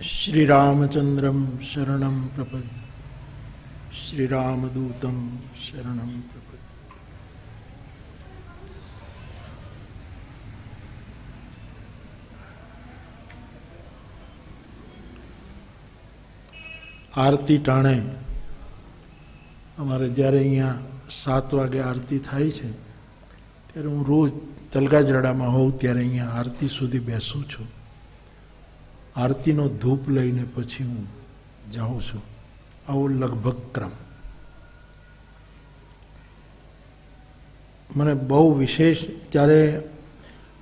श्रीरामचंद्रम शरणं प्रपद् श्रीरामदूतं शरणं प्रपद्। आरती टाणे अमारे ज्यारे अहींया 7 वागे आरती थाय छे त्यारे हूँ रोज तलगाजरडामां होऊं त्यारे अहींया आरती सुधी बेसूं छुं। आरतीनो धूप लईने पछी हूँ जाऊँ छूं। आवो लगभग क्रम मने बहु विशेष। त्यारे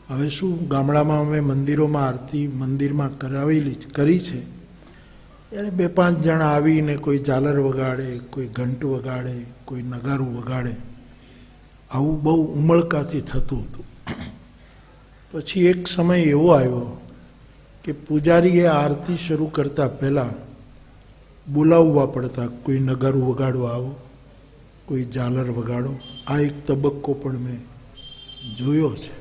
हवे शुं गामडामां अमे मंदिरोमां आरती मंदिरमां करावेली करी छे त्यारे 2-5 जण आवीने कोई झालर वगाड़े, कोई घंट वगाड़े, कोई नगारू वगाड़े, आवुं बहु उमळकाथी थतुं हतुं। पछी एक समय एवो आव्यो कि पूजारीए आरती शुरू करता पहला बोलाववा पड़ता, कोई नगारू वगाड़ो आवो, कोई झालर वगाड़ो। आ एक तबक्को पण मैं जोयो छे।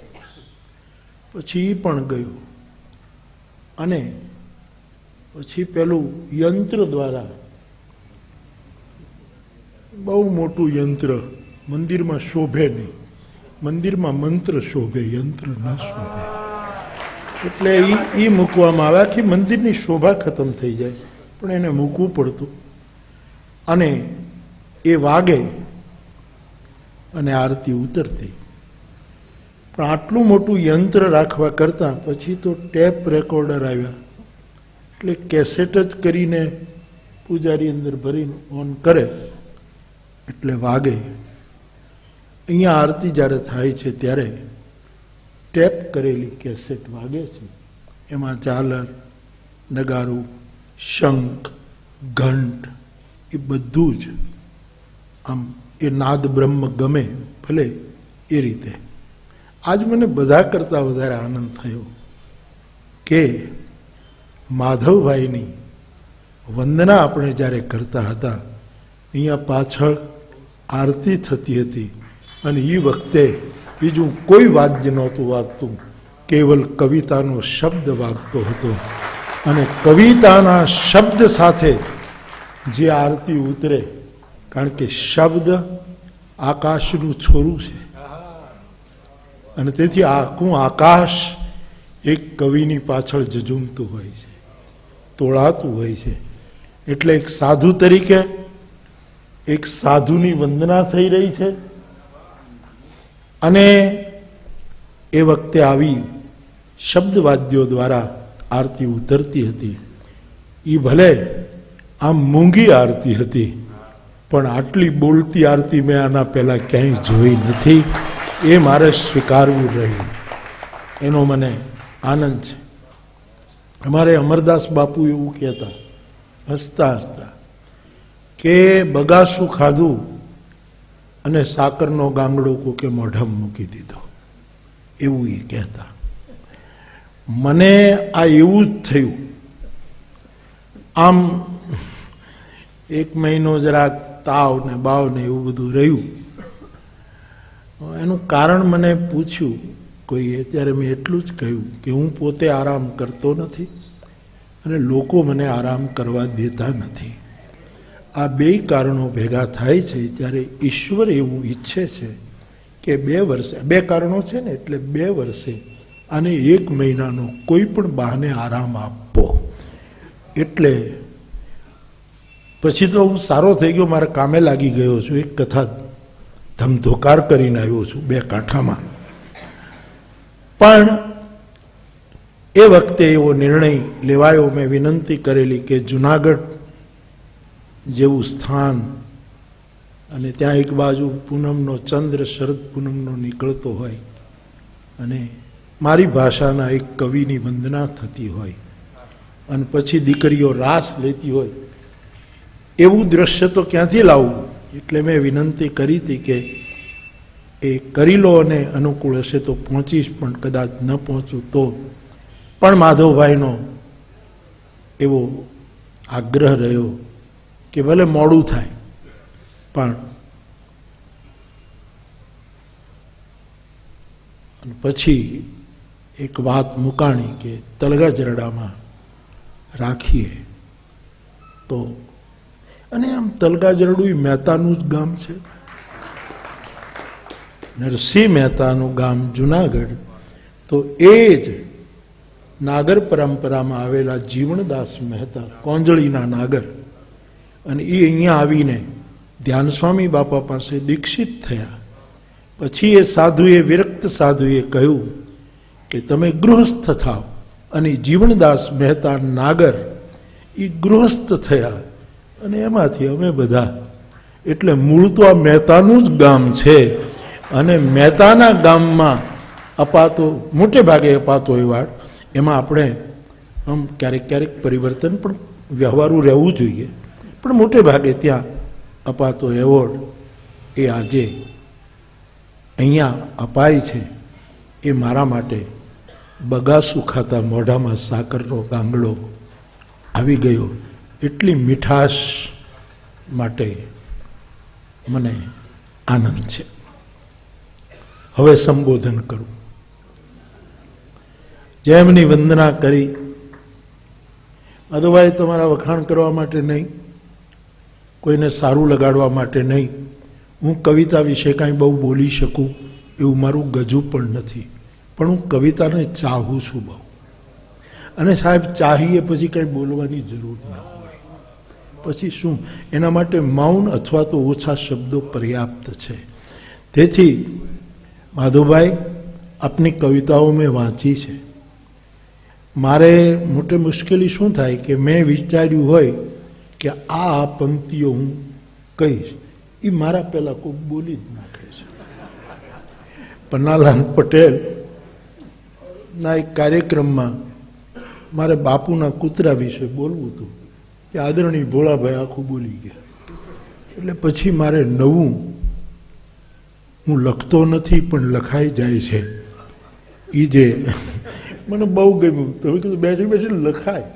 पछी ई पण गयो अने पछी पेलुं यंत्र द्वारा बहु मोटुं यंत्र मंदिर में शोभे नहीं, मंदिर में मंत्र शोभे, यंत्र न शोभे। एटले ई मूकवामां आवे। आखी मंदिरनी शोभा खत्म थई जाय पण एने मूकवुं पड़तुं अने ए वागे अने आरती उतरती। पण आटલું મોટું यंत्र राखवा करता पछी तो टेप रेकॉर्डर आव्या એટલે કેસેટ જ કરીને પૂજારી અંદર ભરીને ઓન કરે એટલે વાગે। અહીંયા આરતી જ્યારે થાય છે ત્યારે ટેપ કરેલી કેસેટ વાગે છે, એમાં ઝાલર, નગારું, શંખ, ઘંટ એ બધું જ આમ એ નાદ બ્રહ્મ ગમે ભલે એ રીતે। આજ મને બધા કરતાં વધારે આનંદ થયો કે માધવભાઈની વંદના આપણે જ્યારે કરતા હતા અહીંયા પાછળ આરતી થતી હતી અને એ વખતે બીજું કોઈ વાદ્ય નહોતું વાગતું, કેવલ કવિતાનો શબ્દ વાગતો હતો અને કવિતાના શબ્દ સાથે જે આરતી ઉતરે, કારણ કે શબ્દ આકાશનું છોરું છે અને તેથી આખું આકાશ એક કવિની પાછળ ઝઝૂમતું હોય છે, તોળાતું હોય છે। એટલે એક સાધુ તરીકે એક સાધુની વંદના થઈ રહી છે અને એ વખતે આવી શબ્દવાદ્યો દ્વારા આરતી ઉતરતી હતી। એ ભલે આમ મૂંગી આરતી હતી પણ આટલી બોલતી આરતી મેં આના પહેલાં ક્યાંય જોઈ નથી। એ મારે સ્વીકારવું રહ્યું, એનો મને આનંદ છે। हमारे अमरदास बापू एवं कहता हसता हसता के बगासू खाधु अने साकरनो गांगड़ो को के मोढम मूकी दीधो, एवं ये कहता। मने आ एवं ज थयुं। आम 1 महीनो जरा ताव ने बाव ने एवं बधुं रह्युं। एनुं कारण मने पूछ्युं कोईए त्यारे मैं एटलुं ज कह्युं कि हूँ पोते आराम करतो नथी अने लोको मने आराम करवा देता नथी। आ 2 कारणों भेगा थाय छे त्यारे ईश्वर एवुं ईच्छे छे कि 2 वर्षे 2 कारणों छे ने एटले 2 वर्षे आने 1 महीनानो कोई पण बहाने आराम आपो। एटले पछी तो हूँ सारो थई गयो, मारे कामे लागी गयो छुं। एक कथा धमधोकार करीने आव्यो छुं 2 कांठामां। पण ए वखते एवो निर्णय लेवायो, मैं विनंती करेली कि जूनागढ़ जेवुं स्थान अने त्यां एक बाजू पूनमनो चंद्र शरद पूनमनो निकळतो होय अने मारी भाषाना एक कविनी वंदना थती होय अने पछी दीकरीओ रास लेती होय, एवुं दृश्य तो क्यांथी लाववुं। एटले मैं विनंती करी हती के ए करी लो अने अनुकूल हशे तो पहोंचीश, पण कदाच न पहोंचूं तो पण माधवभाईनो एवो आग्रह रह्यो कि भले मोडुं थाय पण पछी एक बात मुकाणी के तलगाजरडामां રાખીએ તો. અને આમ તલગાજરડું મહેતાનું જ ગામ છે, નરસિંહ મહેતાનું ગામ જુનાગઢ. તો એ જ નાગર પરંપરામાં આવેલા જીવણદાસ મહેતા, કોંજળીના નાગર, અને એ અહીંયા આવીને ધ્યાન સ્વામી બાપા પાસે દીક્ષિત થયા. પછી એ સાધુએ, વિરક્ત સાધુએ કહ્યું કે તમે ગૃહસ્થ થાવ. અને જીવણદાસ મહેતા નાગર એ ગૃહસ્થ થયા, અને એમાંથી અમે બધા. એટલે મૂળ તો આ મહેતાનું જ ગામ છે, અને મહેતાના ગામમાં અપાતો, મોટે ભાગે અપાતો એવાડ, એમાં આપણે આમ ક્યારેક ક્યારેક પરિવર્તન પણ વ્યવહારું રહેવું જોઈએ, પણ મોટે ભાગે ત્યાં અપાતો એવોર્ડ એ આજે અહીંયા અપાય છે. એ મારા માટે બગાસું ખાતા મોઢામાં સાકરનો ગાંગડો આવી ગયો. એટલી મીઠાશ માટે મને આનંદ છે. હવે સંબોધન કરું. જેમની વંદના કરી, માધવભાઈ તમારા વખાણ કરવા માટે નહીં, કોઈને સારું લગાડવા માટે નહીં. હું કવિતા વિશે કાંઈ બહુ બોલી શકું એવું મારું ગજું પણ નથી, પણ હું કવિતાને ચાહું છું બહુ. અને સાહેબ, ચાહીએ પછી કંઈ બોલવાની જરૂર ન હોય. પછી શું, એના માટે મૌન અથવા તો ઓછા શબ્દો પર્યાપ્ત છે. તેથી માધવભાઈ, આપની કવિતાઓ મેં વાંચી છે. મારે મોટે મુશ્કેલી શું થાય કે મેં વિચાર્યું હોય કે આ પંક્તિઓ હું કહીશ, એ મારા પહેલાં કોઈ બોલી જ નાખે છે. પન્નાલાલ પટેલના એક કાર્યક્રમમાં મારે બાપુના કૂતરા વિશે બોલવું હતું, કે આદરણીય ભોળાભાઈ આખું બોલી ગયા. એટલે પછી મારે નવું, હું લખતો નથી પણ લખાઈ જાય છે, એ જે મને બહુ ગમ્યું. તમે કીધું બેઠી બેઠી લખાય,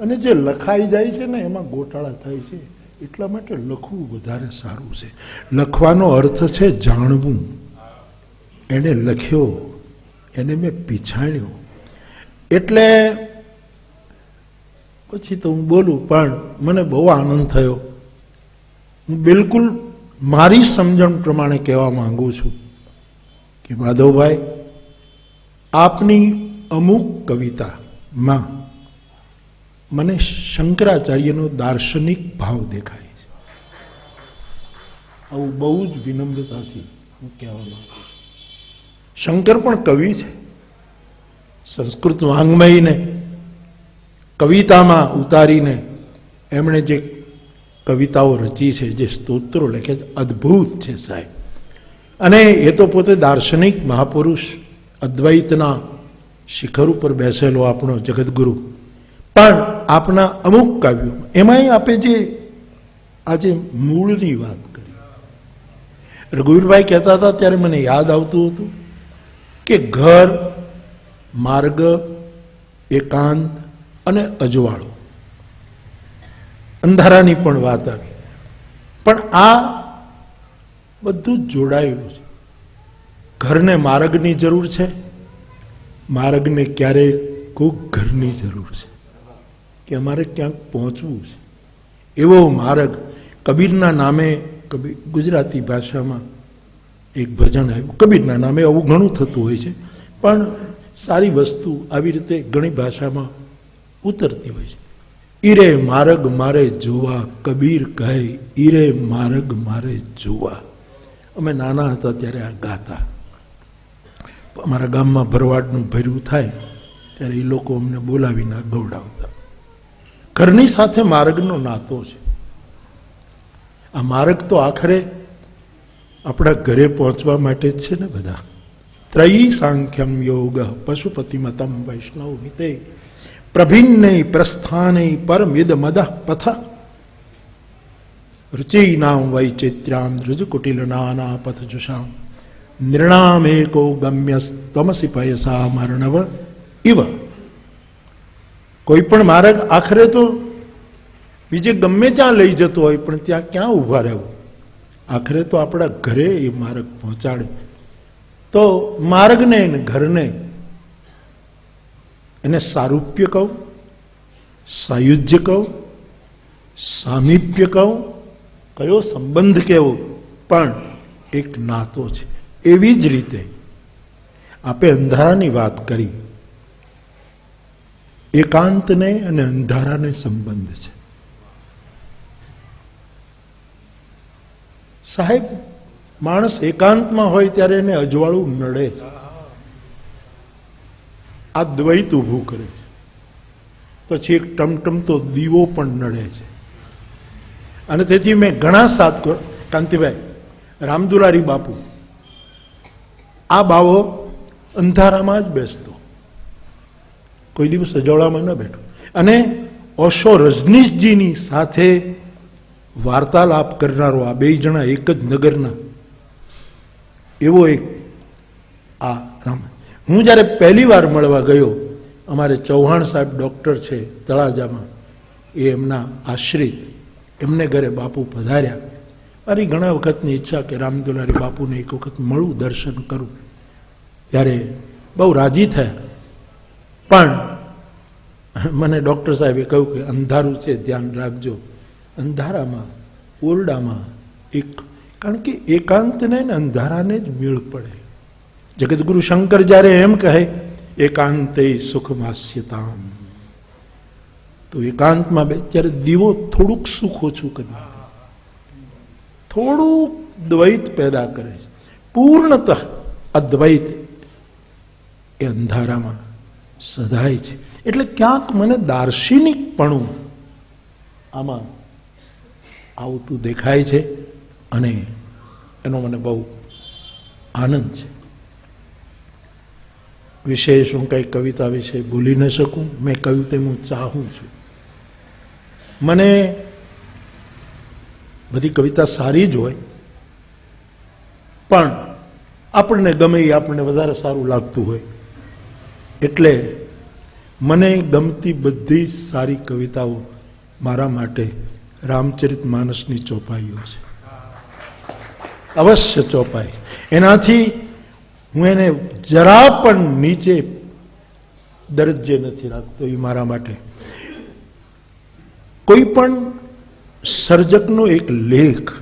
અને જે લખાઈ જાય છે ને એમાં ગોટાળા થાય છે. એટલા માટે લખવું વધારે સારું છે. લખવાનો અર્થ છે જાણવું. એને લખ્યો, એને મેં પીછાણ્યો, એટલે પછી તો હું બોલું. પણ મને બહુ આનંદ થયો. હું બિલકુલ મારી સમજણ પ્રમાણે કહેવા માંગુ છું કે માધવભાઈ, આપની અમુક કવિતામાં મને શંકરાચાર્યનો દાર્શનિક ભાવ દેખાય છે. આવું બહુ જ વિનમ્રતાથી હું કહેવા માંગુ છું. શંકર પણ કવિ છે. સંસ્કૃત વાંગ્મયને કવિતામાં ઉતારીને એમણે જે કવિતાઓ રચી છે, જે સ્તોત્રો લખે છે, અદ્ભુત છે સાહેબ. અને એ તો પોતે દાર્શનિક મહાપુરુષ, અદ્વૈતના શિખર ઉપર બેસેલો આપણો જગતગુરુ. પણ આપના અમુક કાવ્યો, એમાંય આપે જે આજે મૂળની વાત કરી, રઘુવીરભાઈ કહેતા હતા ત્યારે મને યાદ આવતું હતું કે ઘર, માર્ગ, એકાંત અને અજવાળો, અંધારાની પણ વાત આવી. પણ આ બધું જ જોડાયેલું છે. ઘરને માર્ગની જરૂર છે, માર્ગને ક્યારેક કોઈક ઘરની જરૂર છે, કે અમારે ક્યાંક પહોંચવું છે. એવો માર્ગ કબીરના નામે, ગુજરાતી ભાષામાં એક ભજન આવ્યું કબીરના નામે. આવું ઘણું થતું હોય છે, પણ સારી વસ્તુ આવી રીતે ઘણી ભાષામાં ઉતરતી હોય છે. ઈરે માર્ગ મારે જોવા, કબીર કહે ઈરે માર્ગ મારે જોવા. અમે નાના હતા ત્યારે આ ગાતા. અમારા ગામમાં ભરવાડનું ભર્યું થાય ત્યારે એ લોકો અમને બોલાવીને ગૌડાવતા. ઘરની સાથે માર્ગનો નાતો છે. આ માર્ગ તો આખરે આપણા ઘરે પહોંચવા માટે જ છે ને બધા. ત્રયી સાંખ્યમ યોગ પશુપતિમતમ વૈષ્ણવ મિતે પ્રભિન્ન પ્રસ્થાને પરમિદ મદ પથ રુચિનામ વૈચિત્ર્યામ ઋજુકુટિલ નાના પથ જુષામ નૃણામેકો ગમ્યસ્ત્વમસી પયસા મર્ણવ ઇવ. કોઈ પણ માર્ગ આખરે તો બીજે ગમે ત્યાં લઈ જતો હોય, પણ ત્યાં ક્યાં ઊભા રહેવું? આખરે તો આપણા ઘરે એ માર્ગ પહોંચાડે. તો માર્ગને ને ઘરને એને સારૂપ્ય કહું સાયુજ્ય કહું, સામીપ્ય કહું, કયો સંબંધ કેવો, પણ એક નાતો છે. એવી જ રીતે આપે અંધારાની વાત કરી. એકાંતને અને અંધારાને સંબંધ છે. સાહેબ, માણસ એકાંતમાં હોય ત્યારે એને અજવાળું નડે છે. આ દ્વૈત ઊભું કરે છે. પછી એક ટમટમતો દીવો પણ નડે છે. અને તેથી મેં ઘણા સાથ, કાંતિભાઈ, રામદુલારી બાપુ, આ બાવો અંધારામાં જ બેસતો, કોઈ દિવસ અજવાળામાં ન બેઠો. અને ઓશો રજનીશજીની સાથે વાર્તાલાપ કરનારો, આ બે જણા એક જ નગરના, એવો એક આ રામ. હું જ્યારે પહેલી વાર મળવા ગયો, અમારે ચૌહાણ સાહેબ ડૉક્ટર છે તળાજામાં, એ એમના આશ્રિત, એમને ઘરે બાપુ પધાર્યા. મારી ઘણા વખતની ઈચ્છા કે રામદુલારી બાપુને એક વખત મળું, દર્શન કરું. ત્યારે બહુ રાજી થયા. પણ મને ડૉક્ટર સાહેબે કહ્યું કે અંધારું છે, ધ્યાન રાખજો. અંધારામાં, ઓરડામાં એક, કારણ કે એકાંતને ને અંધારાને જ મેળ પડે. જગતગુરુ શંકર જ્યારે એમ કહે એકાંતે સુખમાસ્યતામ, તો એકાંતમાં બે ત્યારે દીવો થોડુંક સુખ ઓછું કરી નાખે, થોડુંક દ્વૈત પેદા કરે છે. પૂર્ણતઃ અદ્વૈત એ અંધારામાં સધાય છે. એટલે ક્યાંક મને દાર્શનિકપણું આમાં આવતું દેખાય છે અને એનો મને બહુ આનંદ છે. વિશેષ હું કંઈ કવિતા વિશે ભૂલી ન શકું. મેં કહ્યું તેમ હું ચાહું છું. મને બધી કવિતા સારી જ હોય, પણ આપણને ગમે એ આપણને વધારે સારું લાગતું હોય. એટલે મને ગમતી બધી સારી કવિતાઓ મારા માટે રામચરિત માનસની ચોપાઈઓ છે. અવશ્ય ચોપાઈ. એનાથી હું એને જરા પણ નીચે દરજ્જે નથી રાખતો. એ મારા માટે કોઈ પણ સર્જકનો એક લેખ,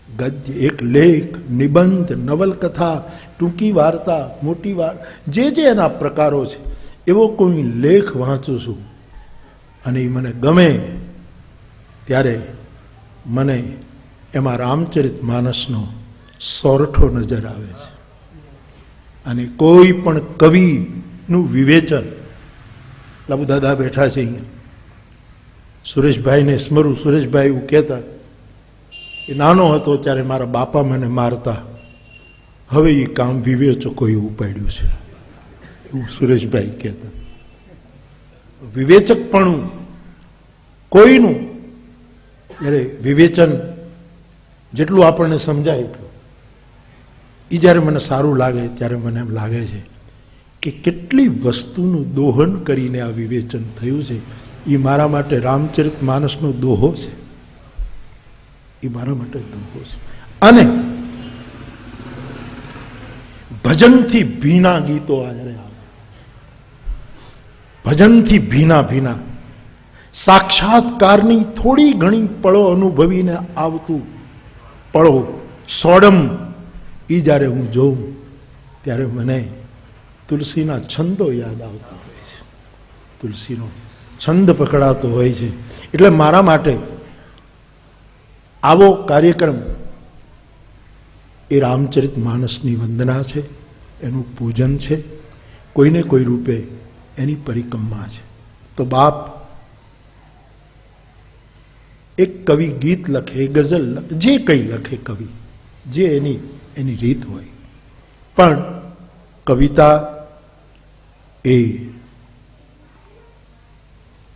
ગદ્ય, એક લેખ, નિબંધ, નવલકથા, ટૂંકી વાર્તા, મોટી વાર્તા, જે જે એના પ્રકારો છે, એવો કોઈ લેખ વાંચું છું અને એ મને ગમે ત્યારે મને એમાં રામચરિત માનસનો સોરઠો નજર આવે છે. અને કોઈ પણ કવિનું વિવેચન, લાબુ દાદા બેઠા છે અહીંયા, સુરેશભાઈને સ્મરું. સુરેશભાઈ એવું કહેતા, એ નાનો હતો ત્યારે મારા બાપા મને મારતા, હવે એ કામ વિવેચકોએ ઉપાડ્યું છે, એવું સુરેશભાઈ કહેતા. વિવેચકપણું કોઈનું, જ્યારે વિવેચન જેટલું આપણને સમજાય એટલું, એ જ્યારે મને સારું લાગે ત્યારે મને એમ લાગે છે કે કેટલી વસ્તુનું દોહન કરીને આ વિવેચન થયું છે. એ મારા માટે રામચરિત માનસનો દોહો છે. એ મારા માટે દોહો છે. અને ભજનથી ભીના ગીતો આજે આવે, ભજનથી ભીના ભીના સાક્ષાત્કારની થોડી ઘણી પળો અનુભવીને આવતું પળો, સોડમ, એ જ્યારે હું જોઉં ત્યારે મને તુલસીના છંદો યાદ આવતા હોય છે. તુલસીનો છંદ પકડાતો હોય છે. એટલે મારા માટે આવો કાર્યક્રમ એ રામચરિત માનસની વંદના છે, એનું પૂજન છે, કોઈને કોઈ રૂપે એની પરિક્રમા છે. તો બાપ એક કવિ ગીત લખે, ગઝલ લખે, જે કંઈ લખે કવિ, જે એની રીત હોય, પણ કવિતા એ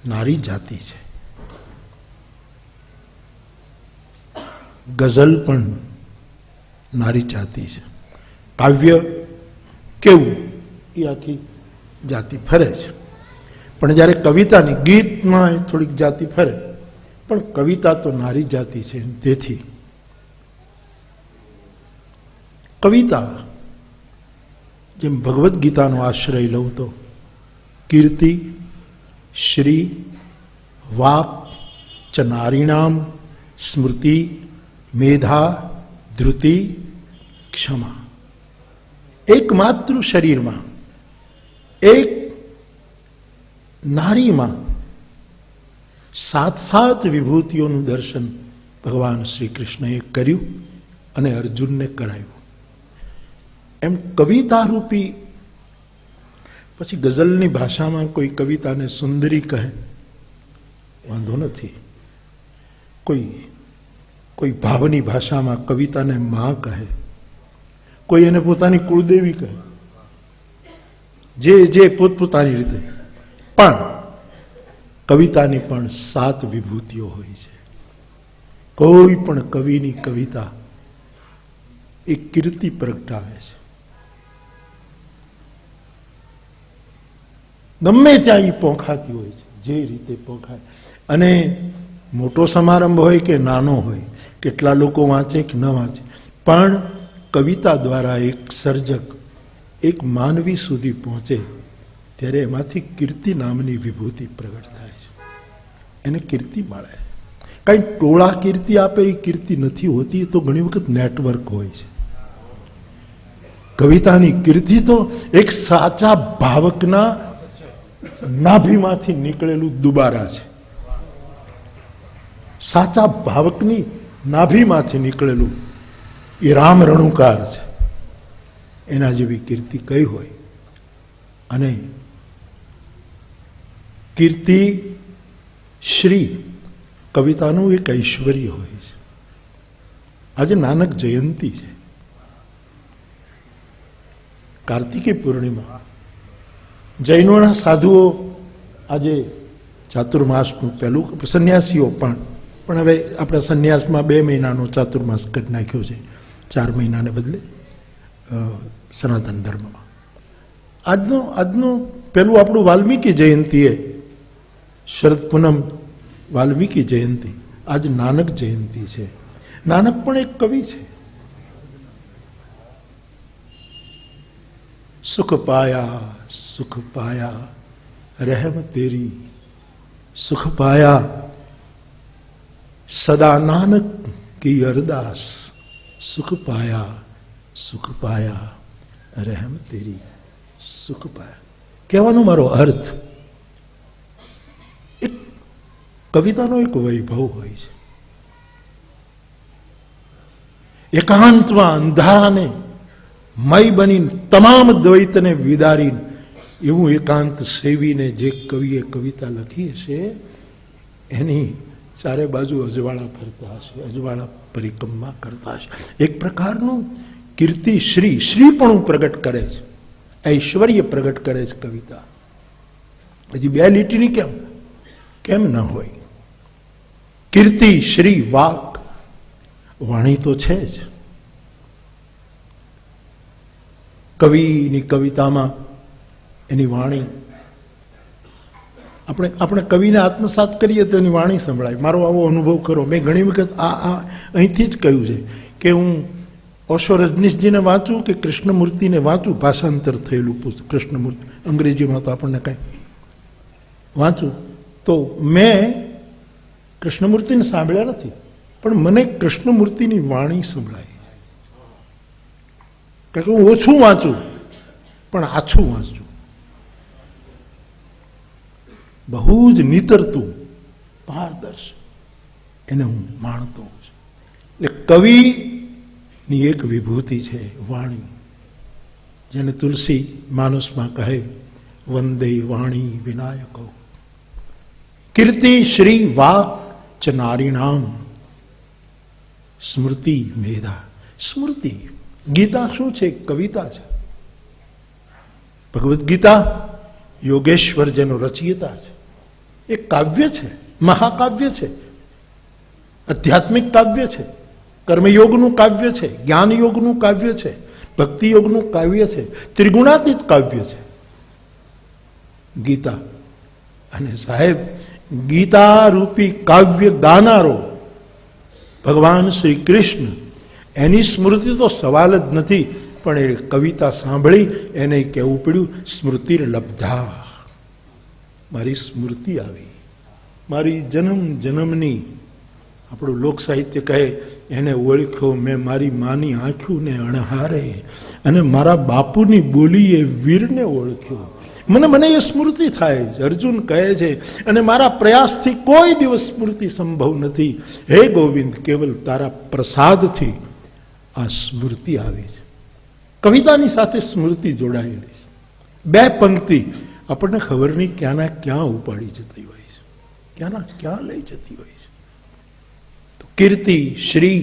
નારી જાતિ છે. ગઝલ પણ નારી જાતિ છે. કાવ્ય કેવું એ આખી જાતિ ફરે છે. પણ જ્યારે કવિતાની, ગીતમાં થોડીક જાતિ ફરે, પણ કવિતા તો નારી જાતિ છે. તેથી કવિતા, જેમ ભગવદ્ ગીતાનો આશ્રય લઉં તો કીર્તિ, શ્રી, વાક ચ નારીણામ સ્મૃતિ મેધા ધૃતિ ક્ષમા. એકમાત્ર શરીરમાં એક નારીમાં 7 વિભૂતિઓનું દર્શન ભગવાન શ્રી કૃષ્ણએ કર્યું અને અર્જુનને કરાયું. એમ કવિતા રૂપી, પછી ગઝલની ભાષામાં કોઈ કવિતાને સુંદરી કહે, વાંધો નથી. કોઈ ભાવની ભાષામાં કવિતાને માં કહે, કોઈ એને પોતાની કુળદેવી કહે, જે પોતપોતાની રીતે. પણ કવિતાની પણ 7 વિભૂતિઓ હોય છે. કોઈ પણ કવિની કવિતા એ કીર્તિ પ્રગટાવે છે. ગમે ત્યાં એ પોંખાતી હોય છે, જે રીતે પોંખાય. અને મોટો સમારંભ હોય કે નાનો હોય, કેટલા લોકો વાંચે કે ન વાંચે, પણ કવિતા દ્વારા એક સર્જક એક માનવી સુધી પહોંચે ત્યારે એમાંથી કીર્તિ નામની વિભૂતિ પ્રગટ થાય છે. એને કીર્તિ મળે. કંઈ ટોળા કીર્તિ આપે એ કીર્તિ નથી હોતી, તો ઘણી વખત નેટવર્ક હોય છે. કવિતાની કીર્તિ તો એક સાચા ભાવકના નાભીમાંથી નીકળેલું દુબારા છે. સાચા ભાવકની નાભીમાંથી નીકળેલું એ રામ રણુકાર છે. એના જેવી કીર્તિ કઈ હોય? અને કીર્તિ શ્રી કવિતાનું એક ઐશ્વર્ય હોય છે. આજે નાનક જયંતિ છે, કાર્તિકી પૂર્ણિમા. જૈનોના સાધુઓ આજે ચાતુર્માસનું પહેલું, સંન્યાસીઓ પણ હવે આપણે સંન્યાસમાં 2 મહિનાનો ચાતુર્માસ કરી નાખ્યો છે, 4 મહિનાને બદલે સનાતન ધર્મમાં. આજનું પેલું આપણું વાલ્મીકી જયંતિ, એ શરદ પૂનમ વાલ્મીકી જયંતિ, આજ નાનક જયંતિ છે. નાનક પણ એક કવિ છે. સુખ પાયા રહેમ તેરી, સુખ પાયા સદા નાનક કી અરદાસ, સુખ પાયા રહેમ તેરી, સુખ પાયા. કહેવાનો મારો અર્થ, એક કવિતાનો એક વૈભવ હોય છે. એકાંતમાં અંધારાને મય બની તમામ દ્વૈતને વિદારીને એવું એકાંત સેવીને જે કવિએ કવિતા લખી છે, એની ચારે બાજુ અજવાળા ફરતા હશે, અજવાળા પરિક્રમા કરતા હશે. એક પ્રકારનું કીર્તિ શ્રીપણું પ્રગટ કરે છે, ઐશ્વર્ય પ્રગટ કરે છે કવિતા. હજી 2 લીટીની કેમ ન હોય? કીર્તિ શ્રી વાક, વાણી તો છે જ. કવિની કવિતામાં એની વાણી, આપણે કવિને આત્મસાત કરીએ તો એની વાણી સંભળાય. મારો આવો અનુભવ કરો. મેં ઘણી વખત અહીંથી જ કહ્યું છે કે હું ઓશો રજનીશજીને વાંચું કે કૃષ્ણમૂર્તિને વાંચું, ભાષાંતર થયેલું પુસ્તક કૃષ્ણમૂર્તિ, અંગ્રેજીમાં તો આપણને કાંઈ વાંચું, તો મેં કૃષ્ણમૂર્તિને સાંભળ્યા નથી, પણ મને કૃષ્ણમૂર્તિની વાણી સંભળાય. કારણ કે હું ઓછું વાંચું પણ આછું વાંચું, બહુ જ નીતરતું, પારદર્શ, એને હું માણતો હોઉં છું. એટલે કવિની એક વિભૂતિ છે વાણી, જેને તુલસી માનસમાં કહે વંદે વાણી વિનાયકો. કીર્તિ શ્રી વાક ચ નારીણામ સ્મૃતિ મેધા. સ્મૃતિ, ગીતા શું છે? કવિતા છે. ભગવદ્ ગીતા યોગેશ્વર જેનો રચયિતા છે, એ કાવ્ય છે, મહાકાવ્ય છે, આધ્યાત્મિક કાવ્ય છે, કર્મયોગનું કાવ્ય છે, જ્ઞાન યોગનું કાવ્ય છે, ભક્તિ યોગનું કાવ્ય છે, ત્રિગુણાતીત કાવ્ય છે ગીતા. અને સાહેબ, ગીતા રૂપી કાવ્ય ગાનારો ભગવાન શ્રી કૃષ્ણ, એની સ્મૃતિ તો સવાલ જ નથી. પણ એ કવિતા સાંભળી એને કહેવું પડ્યું સ્મૃતિ લબ્ધા, મારી સ્મૃતિ આવી, મારી જન્મ જન્મની, આપણું લોક સાહિત્ય કહે, એને ઓળખ્યો મેં મારી માની આંખ્યુંને અણહારે, અને મારા બાપુની બોલીએ વીરને ઓળખ્યો. મને એ સ્મૃતિ થાય છે. અર્જુન કહે છે, અને મારા પ્રયાસથી કોઈ દિવસ સ્મૃતિ સંભવ નથી. હે ગોવિંદ, કેવલ તારા પ્રસાદથી આ સ્મૃતિ આવી છે. કવિતાની સાથે સ્મૃતિ જોડાયેલી છે. બે પંક્તિ આપણને ખબર નહીં ક્યાંના ક્યાં ઉપાડી જતી હોય છે, ક્યાંના ક્યાં લઈ જતી હોય છે. તો કીર્તિ શ્રી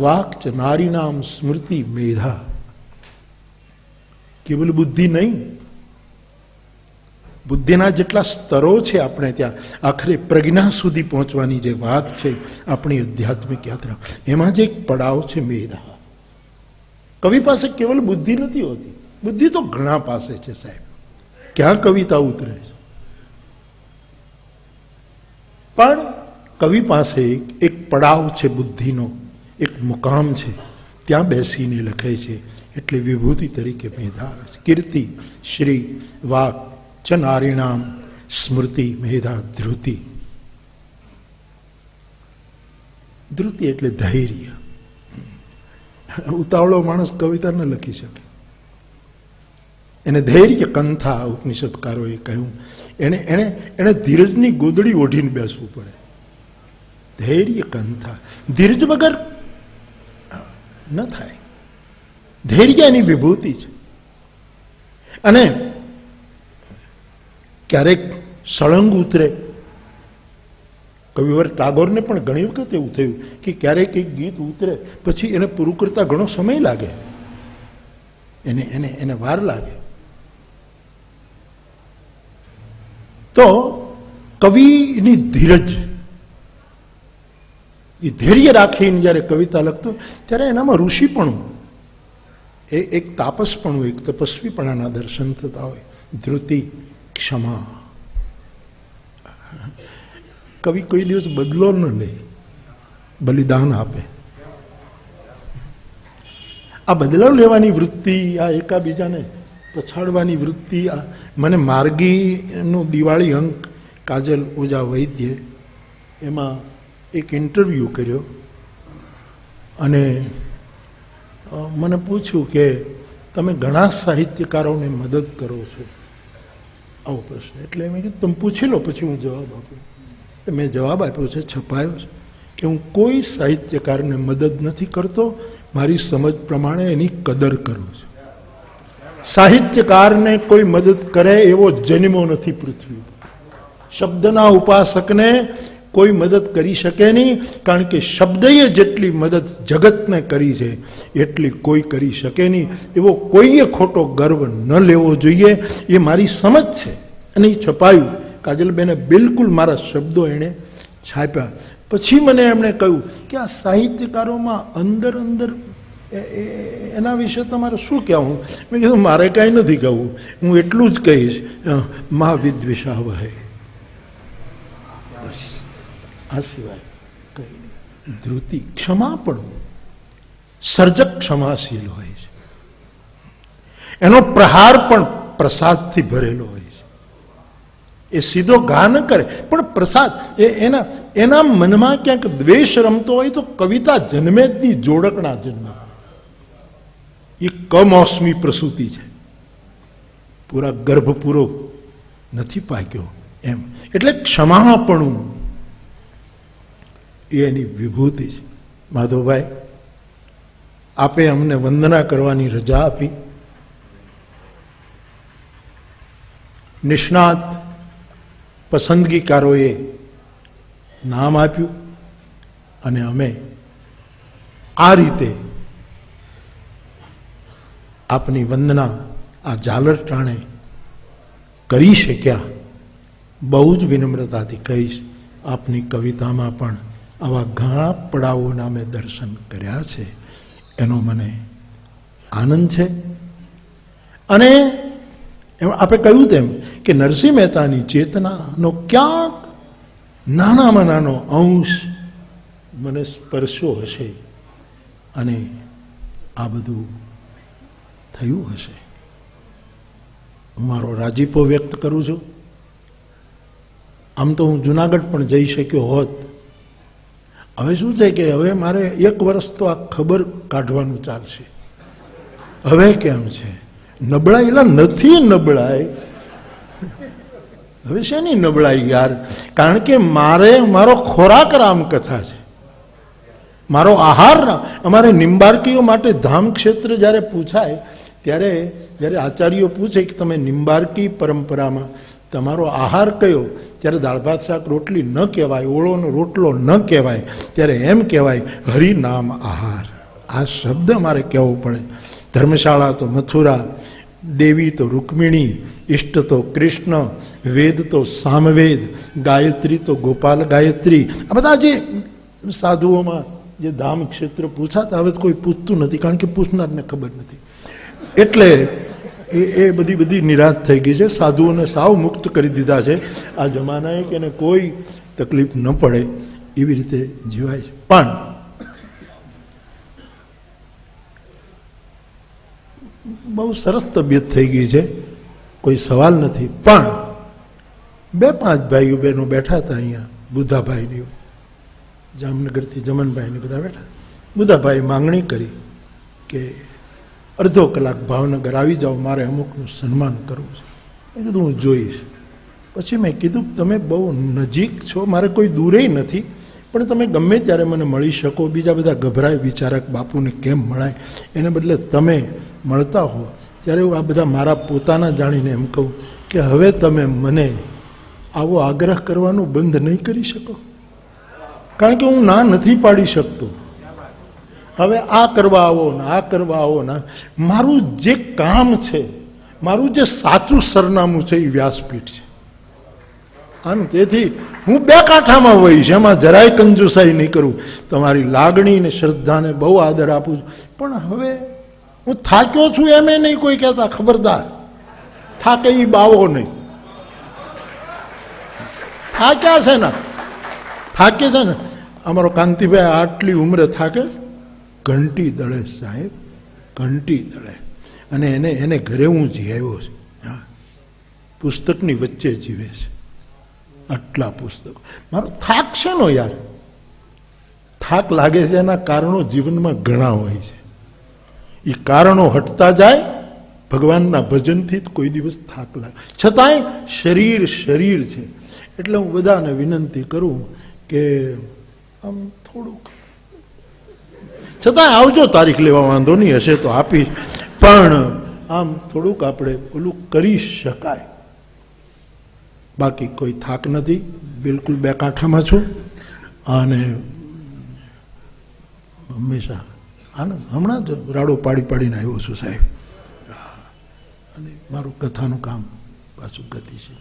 વાક્ચ નારીનામ સ્મૃતિ મેધા, કેવલ બુદ્ધિ નહીં, બુદ્ધિના જેટલા સ્તરો છે આપણે ત્યાં, આખરે પ્રજ્ઞા સુધી પહોંચવાની જે વાત છે આપણી આધ્યાત્મિક યાત્રા, એમાં જે એક પડાવ છે મેધા. કવિ પાસે કેવલ બુદ્ધિ નથી હોતી, બુદ્ધિ તો ઘણા પાસે છે સાહેબ, ક્યાં કવિતા ઉતરે છે. પણ કવિ પાસે એક પડાવ છે બુદ્ધિનો, એક મુકામ છે, ત્યાં બેસીને લખે છે, એટલે વિભૂતિ તરીકે મેધા આવે છે. કીર્તિ શ્રી વાક ચ નારીણામ સ્મૃતિ મેધા ધૃતિ. ધૃતિ એટલે ધૈર્ય. ઉતાવળો માણસ કવિતા ન લખી શકે. એને ધૈર્ય કંથા ઉપનિષદકારોએ કહ્યું, એને ધીરજની ગોદડી ઓઢીને બેસવું પડે. ધૈર્ય કંથા, ધીરજ વગર ન થાય. ધૈર્ય એની વિભૂતિ છે. અને ક્યારેક સળંગ ઉતરે. કવિવર ટાગોરને પણ ઘણી વખત એવું થયું કે ક્યારેક એક ગીત ઉતરે પછી એને પૂરું કરતા ઘણો સમય લાગે, એને વાર લાગે. તો કવિની ધીરજ, એ ધૈર્ય રાખીને જ્યારે કવિતા લખતો ત્યારે એનામાં ઋષિપણું, એક તાપસપણું, એક તપસ્વીપણાના દર્શન થતા હોય. ધૃતિ, ક્ષમા. કવિ કોઈ દિવસ બદલો ન લે, બલિદાન આપે. આ બદલાવ લેવાની વૃત્તિ, આ એકાબીજાને પછાડવાની વૃત્તિ, આ મને માર્ગીનો દિવાળી અંક કાજલ ઓઝા વૈદ્ય એમાં એક ઇન્ટરવ્યૂ કર્યો અને મને પૂછ્યું કે તમે ઘણા સાહિત્યકારોને મદદ કરો છો, આવો પ્રશ્ન. એટલે મેં કીધું તમે પૂછી લો પછી હું જવાબ આપું. મેં જવાબ આપ્યો છે, છપાયો છે, કે હું કોઈ સાહિત્યકારને મદદ નથી કરતો, મારી સમજ પ્રમાણે એની કદર કરું છું. સાહિત્યકારને કોઈ મદદ કરે એવો જન્મો નથી પૃથ્વી પર. શબ્દના ઉપાસકને કોઈ મદદ કરી શકે નહીં, કારણ કે શબ્દએ જેટલી મદદ જગતને કરી છે એટલી કોઈ કરી શકે નહીં. એવો કોઈએ ખોટો ગર્વ ન લેવો જોઈએ, એ મારી સમજ છે. અને એ છપાયું. કાજલબેને બિલકુલ મારા શબ્દો એણે છાપ્યા. પછી મને એમણે કહ્યું કે આ સાહિત્યકારોમાં અંદર એના વિશે તમારે શું કહેવું? મેં કીધું મારે કાંઈ નથી કહેવું, હું એટલું જ કહીશ, મા વિદ્વિષા વહે, બસ. આ સિવાય કંઈ નહીં. ધૃતિ, ક્ષમા પણ સર્જક ક્ષમાશીલ હોય છે. એનો પ્રહાર પણ પ્રસાદથી ભરેલો હોય છે. એ સીધો ઘા ન કરે પણ પ્રસાદ, એના મનમાં ક્યાંક દ્વેષ રમતો હોય તો કવિતા જન્મે જ નહીં, જોડકણા જન્મે. એ કમોસમી પ્રસૂતિ છે, પૂરા ગર્ભ પૂરો નથી પાક્યો એમ. એટલે ક્ષમાપણું એ એની વિભૂતિ છે. માધવભાઈ, આપે અમને વંદના કરવાની રજા આપી. નિષ્ણાત પસંદગીકારોએ નામ આપ્યું અને અમે આ રીતે આપની વંદના આ ઝાલર ટાણે કરી શક્યા. બહુ જ વિનમ્રતાથી કહીશ, આપની કવિતામાં પણ આવા ઘણા પડાવોના મેં દર્શન કર્યા છે, એનો મને આનંદ છે. અને આપણે કહ્યું તેમ કે નરસિંહ મહેતાની ચેતનાનો ક્યાંક નાનામાં નાનો અંશ મને સ્પર્શ્યો હશે અને આ બધું થયું હશે. હું મારો રાજીપો વ્યક્ત કરું છું. આમ તો હું જુનાગઢ પણ જઈ શક્યો હોત. હવે શું છે કે હવે મારે 1 વર્ષ તો આ ખબર કાઢવાનું ચાલશે. હવે કેમ છે નબળાઈ? એટલે નથી નબળાઈ, હવે શેની નબળાઈ યાર? કારણ કે મારો ખોરાક રામકથા છે, મારો આહાર. અમારે નિંબાર્કીઓ માટે ધામ ક્ષેત્ર જ્યારે પૂછાય ત્યારે જ્યારે આચાર્યો પૂછે કે તમે નિંબાર્કી પરંપરામાં તમારો આહાર કયો, ત્યારે દાળ ભાત શાક રોટલી ન કહેવાય, ઓળોનો રોટલો ન કહેવાય, ત્યારે એમ કહેવાય હરિનામ આહાર. આ શબ્દ અમારે કહેવો પડે. ધર્મશાળા તો મથુરા, દેવી તો રૂકમિણી, ઈષ્ટ તો કૃષ્ણ, વેદ તો સામવેદ, ગાયત્રી તો ગોપાલ ગાયત્રી. આ બધા જે સાધુઓમાં જે ધામ ક્ષેત્ર પૂછાતા હવે કોઈ પૂછતું નથી, કારણ કે પૂછનારને ખબર નથી. એટલે એ બધી નિરાશ થઈ ગઈ છે. સાધુઓને સાવ મુક્ત કરી દીધા છે આ જમાનાએ, કે એને કોઈ તકલીફ ન પડે એવી રીતે જીવાય છે. પણ બહુ સરસ તબિયત થઈ ગઈ છે, કોઈ સવાલ નથી. પણ 2-5 ભાઈઓ બહેનો બેઠા હતા અહીંયા, બુધાભાઈની, જામનગરથી જમનભાઈને બધા બેઠા. બુધાભાઈ માંગણી કરી કે અડધો કલાક ભાવનગર આવી જાઓ, મારે અમુકનું સન્માન કરવું છે. મેં કીધું હું જોઈશ. પછી મેં કીધું તમે બહુ નજીક છો, મારે કોઈ દૂરે નથી, પણ તમે ગમે ત્યારે મને મળી શકો. બીજા બધા ગભરાય બિચારા બાપુને કેમ મળાય, એને બદલે તમે મળતા હો ત્યારે હું આ બધા મારા પોતાના જાણીને એમ કહું કે હવે તમે મને આવો આગ્રહ કરવાનું બંધ નહીં કરી શકો, કારણ કે હું ના નથી પાડી શકતો. હવે આ કરવા આવો ને આ કરવા આવો ને, મારું જે કામ છે, મારું જે સાચું સરનામું છે એ વ્યાસપીઠ છે. આનું તેથી હું 2 કાંઠામાં વહીશ, એમાં જરાય કંજુસાઈ નહીં કરું. તમારી લાગણી ને શ્રદ્ધાને બહુ આદર આપું છું. પણ હવે હું થાક્યો છું એમ નહીં કોઈ કહેતા, ખબરદાર, થાકે એ બાવો નહીં. થાક્યા છે ને, થાકે છે ને. અમારો કાંતિભાઈ આટલી ઉંમરે થાકે, ઘંટી દળે સાહેબ, ઘંટી દળે. અને એને ઘરે હું જીવ્યો છે. હા, પુસ્તકની વચ્ચે જીવે છે, આટલા પુસ્તકો. મારો થાક છે નો યાર, થાક લાગે છે એના કારણો જીવનમાં ઘણા હોય છે. એ કારણો હટતા જાય ભગવાનના ભજનથી જ કોઈ દિવસ થાક લાગે. છતાંય શરીર છે. એટલે હું બધાને વિનંતી કરું કે આમ થોડુંક, છતાંય આવજો, તારીખ લેવા વાંધો નહીં, હશે તો આપીશ. પણ આમ થોડુંક આપણે ઓલું કરી શકાય. બાકી કોઈ થાક નથી, બિલકુલ 2 કાંઠામાં છું. અને હંમેશા આનંદ. હમણાં જ રાડો પાડીને આવ્યો છું સાહેબ. અને મારું કથાનું કામ પાછું ગતિ છે.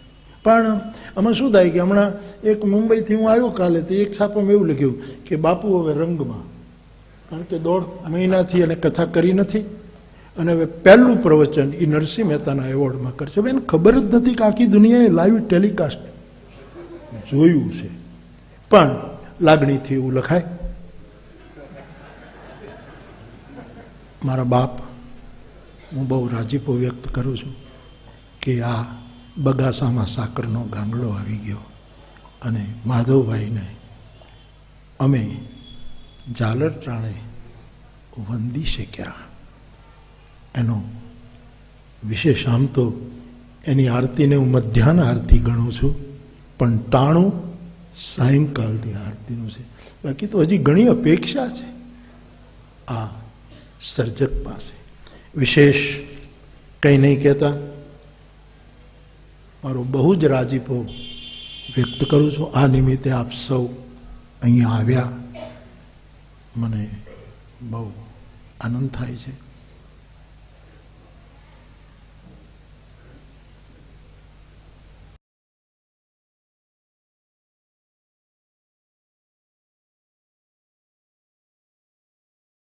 પણ આમાં શું થાય કે હમણાં એક મુંબઈથી હું આવ્યો કાલે, તો એક છાપામાં એવું લખ્યું કે બાપુ હવે રંગમાં, કારણ કે 1.5 મહિનાથી એને કથા કરી નથી, અને હવે પહેલું પ્રવચન એ નરસિંહ મહેતાના એવોર્ડમાં કરશે. હવે એને ખબર જ નથી કે આખી દુનિયાએ લાઈવ ટેલિકાસ્ટ જોયું છે. પણ લાગણીથી એવું લખાય. મારા બાપ, હું બહુ રાજીપો વ્યક્ત કરું છું કે આ બગાસામાં સાકરનો ગાંગડો આવી ગયો, અને માધવભાઈને અમે ઝાલર ટાણે વંદી શક્યા. એનો વિશેષ, આમ તો એની આરતીને હું મધ્યાહન આરતી ગણું છું, પણ 93 સાયંકાલની આરતીનું છે. બાકી તો હજી ઘણી અપેક્ષા છે આ સર્જક પાસે. વિશેષ કંઈ નહીં કહેતા, મારો બહુ જ રાજીપો વ્યક્ત કરું છું. આ નિમિત્તે આપ સૌ અહીંયા આવ્યા, મને બહુ આનંદ થાય છે.